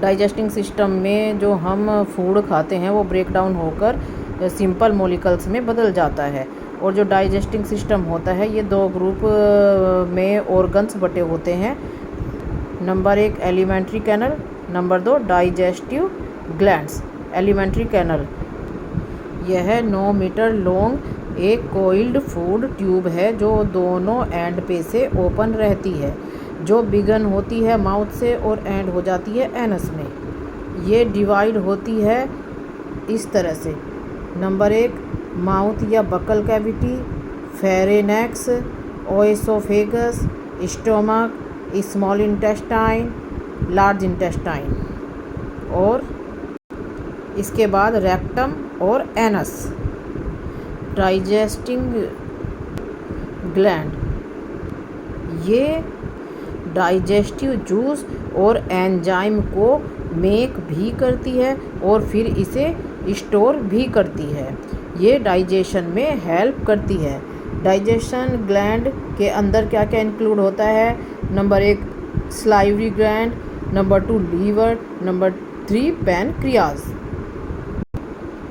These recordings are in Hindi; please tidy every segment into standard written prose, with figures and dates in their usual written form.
डाइजेस्टिंग सिस्टम में जो हम फूड खाते हैं वो ब्रेक डाउन होकर सिंपल मॉलिक्यूल्स में बदल जाता है। और जो डाइजेस्टिंग सिस्टम होता है ये दो ग्रुप में ऑर्गन्स बटे होते हैं। Number 1 alimentary canal, number 2 digestive glands. Alimentary canal यह 9 मीटर लॉन्ग एक कोइल्ड फूड ट्यूब है जो दोनों एंड पे से ओपन रहती है, जो बिगन होती है माउथ से और एंड हो जाती है एनस में। ये डिवाइड होती है इस तरह से। नंबर 1 माउथ या buccal cavity, pharynx, oesophagus, stomach, small intestine, large intestine, और इसके बाद रेक्टम और एनस। डाइजेस्टिंग ग्लैंड ये डाइजेस्टिव जूस और एंजाइम को मेक भी करती है और फिर इसे स्टोर भी करती है। ये डाइजेशन में हेल्प करती है। डाइजेशन ग्लैंड के अंदर क्या क्या इंक्लूड होता है? Number 1 salivary gland, number 2 liver, number 3 pancreas.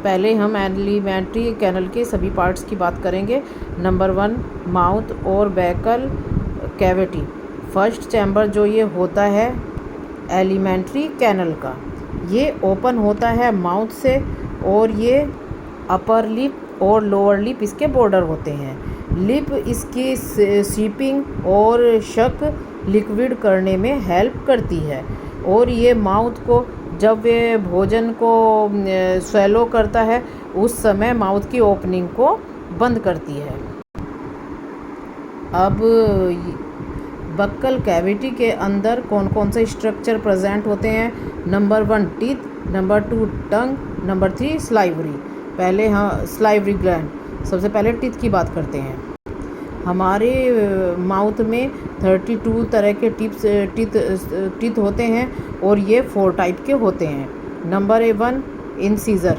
पहले हम एलिमेंट्री कैनल के सभी पार्ट्स की बात करेंगे। नंबर 1 माउथ और बैकल कैविटी। फर्स्ट चैम्बर जो ये होता है एलिमेंट्री कैनल का, ये ओपन होता है माउथ से और ये अपर लिप और लोअर लिप इसके बॉर्डर होते हैं। लिप इसकी सीपिंग और शक लिक्विड करने में हेल्प करती है और ये माउथ को जब वे भोजन को स्वेलो करता है उस समय माउथ की ओपनिंग को बंद करती है। अब बक्कल कैविटी के अंदर कौन कौन से स्ट्रक्चर प्रेजेंट होते हैं? नंबर 1 टीथ, नंबर 2 टंग, नंबर 3 स्लाइवरी। पहले हाँ स्लाइवरी ग्लैंड। सबसे पहले टीथ की बात करते हैं। हमारे माउथ में 32 तरह के टीथ होते हैं और ये 4 टाइप के होते हैं। नंबर 1 इंसीजर,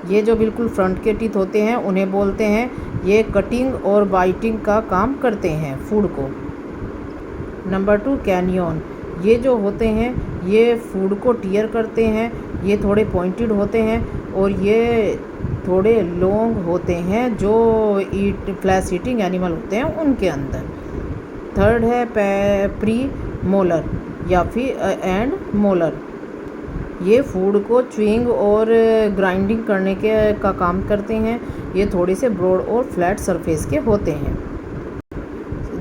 ये जो बिल्कुल फ्रंट के टीथ होते हैं उन्हें बोलते हैं। ये कटिंग और बाइटिंग का काम करते हैं फूड को। नंबर 2 कैनियन, ये जो होते हैं ये फूड को टीयर करते हैं। ये थोड़े पॉइंटेड होते हैं और ये थोड़े लॉन्ग होते हैं जो फ्लैश ईटिंग एनिमल होते हैं उनके अंदर। थर्ड है प्री मोलर या फिर एंड मोलर, ये फूड को च्युइंग और ग्राइंडिंग करने का काम करते हैं। ये थोड़े से ब्रॉड और फ्लैट सरफेस के होते हैं।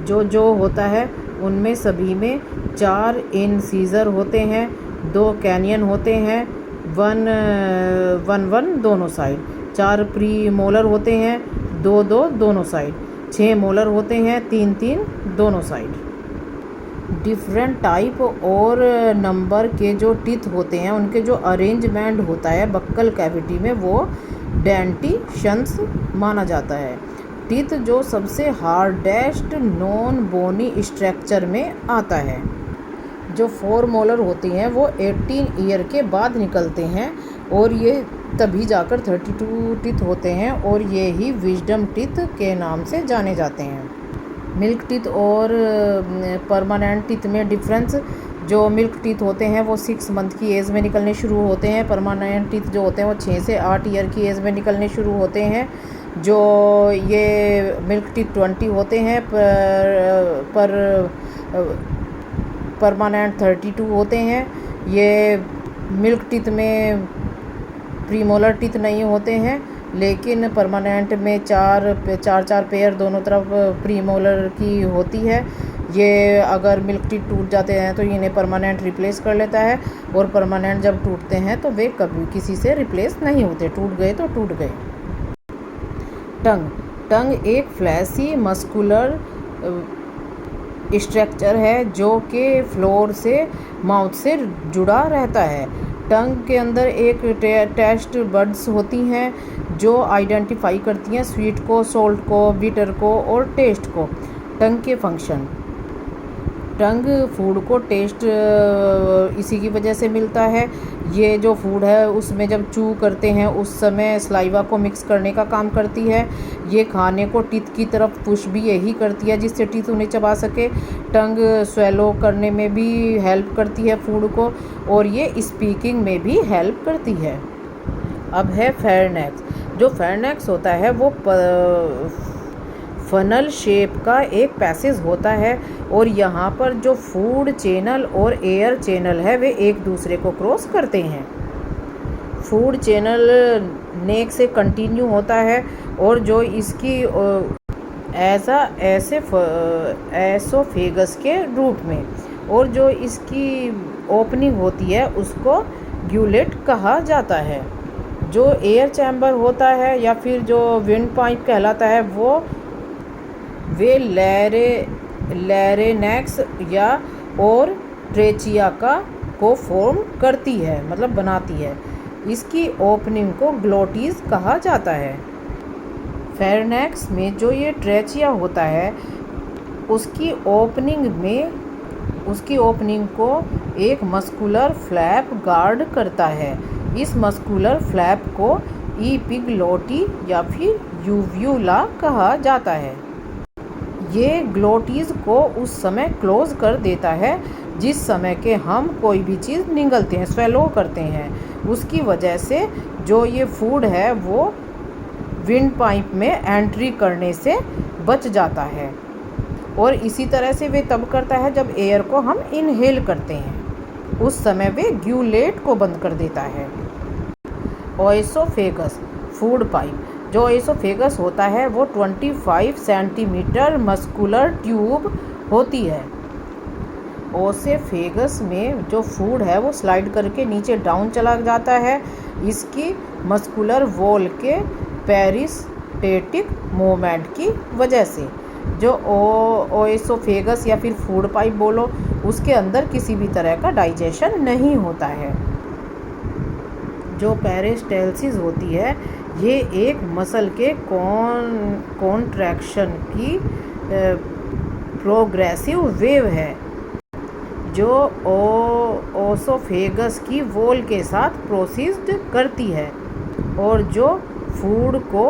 जो होता है उनमें सभी में 4 इंसीजर होते हैं, 2 कैनियन होते हैं, 1 दोनों साइड, 4 प्री मोलर होते हैं, 2 दोनों साइड, 6 मोलर होते हैं, 3 दोनों साइड। डिफरेंट टाइप और नंबर के जो टीथ होते हैं उनके जो अरेंजमेंट होता है बक्कल कैविटी में वो डेंटिशंस माना जाता है। टीथ जो सबसे हार्डेस्ट नॉन बोनी स्ट्रक्चर में आता है। जो 4 मोलर होती हैं वो 18 ईयर के बाद निकलते हैं और ये तभी जाकर 32 टीथ होते हैं और ये ही विजडम टीथ के नाम से जाने जाते हैं। मिल्क टीथ और परमानेंट टीथ में डिफरेंस, जो मिल्क टीथ होते हैं वो 6 मंथ की एज में निकलने शुरू होते हैं। परमानेंट टीथ जो होते हैं वो 6 से 8 ईयर की एज में निकलने शुरू होते हैं। जो ये मिल्क टीथ 20 होते हैं पर परमानेंट 32 होते हैं। ये मिल्क टीथ में प्रीमोलर टीथ नहीं होते हैं लेकिन परमानेंट में चार पेयर दोनों तरफ प्रीमोलर की होती है। ये अगर मिल्क टीथ टूट जाते हैं तो इन्हें परमानेंट रिप्लेस कर लेता है और परमानेंट जब टूटते हैं तो वे कभी किसी से रिप्लेस नहीं होते, टूट गए तो टूट गए। टंग एक फ्लैशी मस्कुलर स्ट्रक्चर है जो कि फ्लोर से माउथ से जुड़ा रहता है। टंग के अंदर एक टेस्ट बड्स होती हैं जो आइडेंटिफाई करती हैं स्वीट को, सॉल्ट को, बिटर को और टेस्ट को। टंग के फंक्शन, टंग फूड को टेस्ट इसी की वजह से मिलता है। ये जो फूड है उसमें जब चू करते हैं उस समय स्लाइवा को मिक्स करने का काम करती है। ये खाने को टीथ की तरफ पुश भी यही करती है जिससे टीथ उन्हें चबा सके। टंग स्वेलो करने में भी हेल्प करती है फूड को, और ये स्पीकिंग में भी हेल्प करती है। अब है फेरनेक्स। जो फेरनेक्स होता है वो फनल शेप का एक पैसेज होता है, और यहाँ पर जो फूड चैनल और एयर चैनल है वे एक दूसरे को क्रॉस करते हैं। फूड चैनल नेक से कंटिन्यू होता है, और जो इसकी एसोफेगस के रूप में, और जो इसकी ओपनिंग होती है उसको ग्यूलेट कहा जाता है। जो एयर चैम्बर होता है या फिर जो विंड पाइप कहलाता है वे लैरिनेक्स या और ट्रेचिया को फॉर्म करती है, मतलब बनाती है। इसकी ओपनिंग को ग्लोटिस कहा जाता है। फेरनेक्स में जो ये ट्रेचिया होता है उसकी ओपनिंग को एक मस्कुलर फ्लैप गार्ड करता है। इस मस्कुलर फ्लैप को ईपिग्लोटी या फिर यूव्यूला कहा जाता है। ये ग्लोटिस को उस समय क्लोज कर देता है जिस समय के हम कोई भी चीज़ निगलते हैं, स्वेलो करते हैं। उसकी वजह से जो ये फूड है वो विंड पाइप में एंट्री करने से बच जाता है, और इसी तरह से वे तब करता है जब एयर को हम इनहेल करते हैं, उस समय वे ग्यूलेट को बंद कर देता है। ओएसोफेगस फूड पाइप। जो ओएसोफेगस होता है वो 25 सेंटीमीटर मस्कुलर ट्यूब होती है। ओएसोफेगस में जो फूड है वो स्लाइड करके नीचे डाउन चला जाता है। इसकी मस्कुलर वॉल के पेरिस्टेटिक मूवमेंट की वजह से। जो ओएसोफेगस या फिर फूड पाइप बोलो, उसके अंदर किसी भी तरह का डाइजेशन नहीं होता है। जो पेरिस्टेल्सिस होती है ये एक मसल के कॉन्ट्रैक्शन की प्रोग्रेसिव वेव है जो ओएसोफेगस की वॉल के साथ प्रोसीड करती है और जो फूड को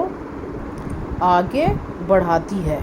आगे बढ़ाती है।